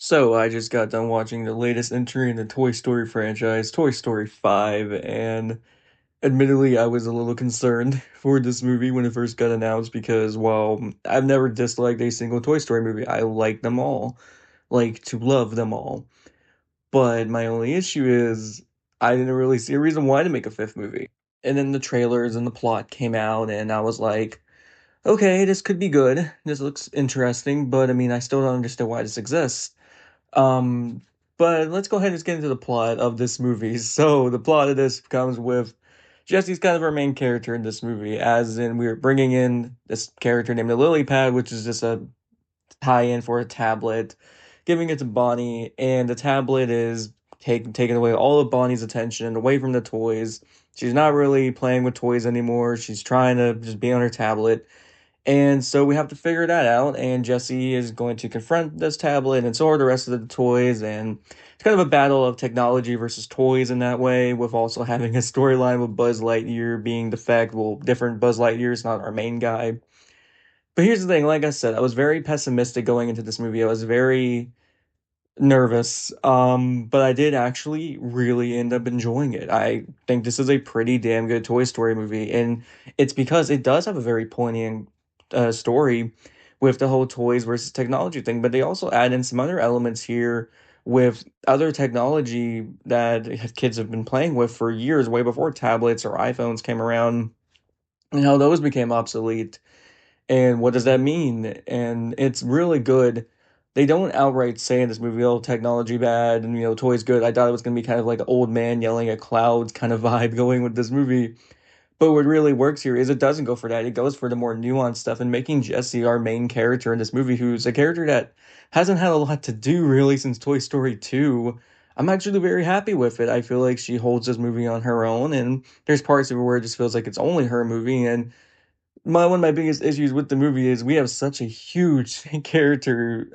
So I just got done watching the latest entry in the Toy Story franchise, Toy Story 5, and admittedly I was a little concerned for this movie when it first got announced because while I've never disliked a single Toy Story movie, I like them all, like to love them all. But my only issue is I didn't really see a reason why to make a fifth movie. And then the trailers and the plot came out and I was like, okay, this could be good. This looks interesting, but I mean, I still don't understand why this exists. Um, but let's go ahead and just get into the plot of this movie. So the plot of this comes with Jesse's kind of our main character in this movie, as in we're bringing in this character named the Lily Pad, which is just a tie-in for a tablet, giving it to Bonnie, and the tablet is taking away all of Bonnie's attention away from the toys. She's not really playing with toys anymore. She's trying to just be on her tablet. And so we have to figure that out, and Jesse is going to confront this tablet, and so are the rest of the toys, and it's kind of a battle of technology versus toys in that way, with also having a storyline with Buzz Lightyear being the fact, well, different Buzz Lightyear is not our main guy. But here's the thing, like I said, I was very pessimistic going into this movie. I was very nervous, but I did actually really end up enjoying it. I think this is a pretty damn good Toy Story movie, and it's because it does have a very poignant story with the whole toys versus technology thing, but they also add in some other elements here with other technology that kids have been playing with for years, way before tablets or iPhones came around, and how those became obsolete. And what does that mean? And it's really good. They don't outright say in this movie, "Oh, technology bad," and toys good. I thought it was gonna be kind of like an old man yelling at clouds kind of vibe going with this movie. But what really works here is it doesn't go for that. It goes for the more nuanced stuff and making Jessie our main character in this movie, who's a character that hasn't had a lot to do really since Toy Story 2. I'm actually very happy with it. I feel like she holds this movie on her own, and there's parts of it where it just feels like it's only her movie, and one of my biggest issues with the movie is we have such a huge character,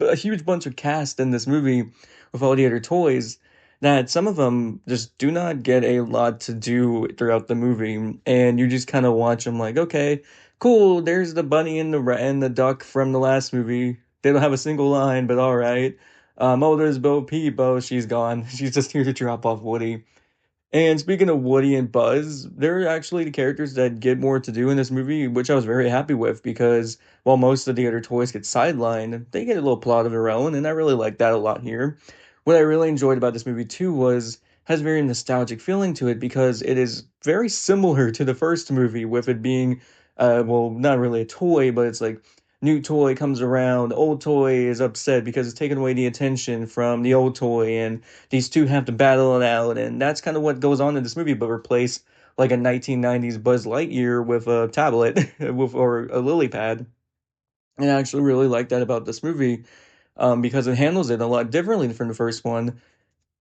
a huge bunch of cast in this movie with all the other toys that some of them just do not get a lot to do throughout the movie, and you just kind of watch them like, okay, cool. There's the bunny and the duck from the last movie. They don't have a single line, but all right. Oh, there's Bo Peep. Oh, she's gone. She's just here to drop off Woody. And speaking of Woody and Buzz, they're actually the characters that get more to do in this movie, which I was very happy with because while most of the other toys get sidelined, they get a little plot of their own, and I really like that a lot here. What I really enjoyed about this movie too was has a very nostalgic feeling to it because it is very similar to the first movie, with it being well, not really a toy, but it's like new toy comes around, old toy is upset because it's taken away the attention from the old toy, and these two have to battle it out, and that's kind of what goes on in this movie, but replace like a 1990s Buzz Lightyear with a tablet with or a lily pad. And I actually really like that about this movie, because it handles it a lot differently from the first one,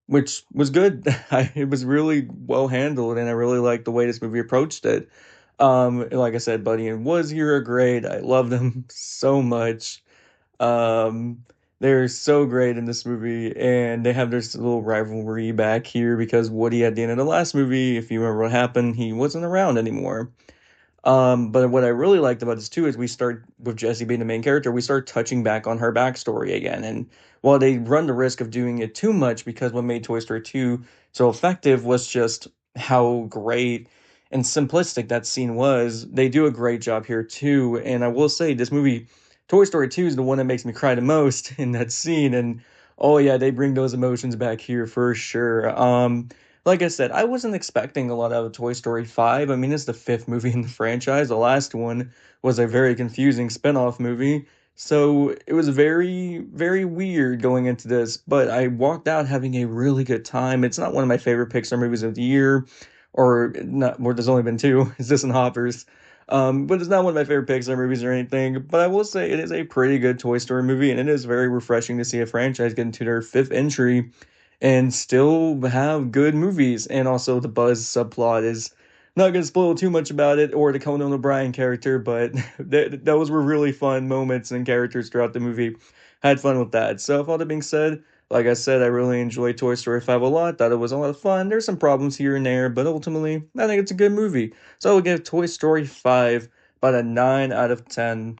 which was good. It was really well handled, and I really liked the way this movie approached it. Like I said, Buddy and Woods here are great. I love them so much. Um, they're so great in this movie, and they have this little rivalry back here because Woody, at the end of the last movie, if you remember what happened, he wasn't around anymore. But what I really liked about this too is we start with Jessie being the main character, we start touching back on her backstory again. And while they run the risk of doing it too much, because what made Toy Story 2 so effective was just how great and simplistic that scene was, they do a great job here too. And I will say, this movie, Toy Story 2, is the one that makes me cry the most in that scene. And oh, yeah, they bring those emotions back here for sure. Like I said, I wasn't expecting a lot out of Toy Story 5. I mean, it's the fifth movie in the franchise. The last one was a very confusing spin-off movie. So it was very, very weird going into this, but I walked out having a really good time. It's not one of my favorite Pixar movies of the year, or not, or there's only been two. It's this and Hoppers. But it's not one of my favorite Pixar movies or anything. But I will say it is a pretty good Toy Story movie, and it is very refreshing to see a franchise get into their fifth entry and still have good movies. And also the Buzz subplot is not going to spoil too much about it or the Conan O'Brien character, but those were really fun moments and characters throughout the movie. Had fun with that. So, with all that being said, like I said, I really enjoyed Toy Story 5 a lot. Thought it was a lot of fun. There's some problems here and there, but ultimately, I think it's a good movie. So, I will give Toy Story 5 about a 9 out of 10.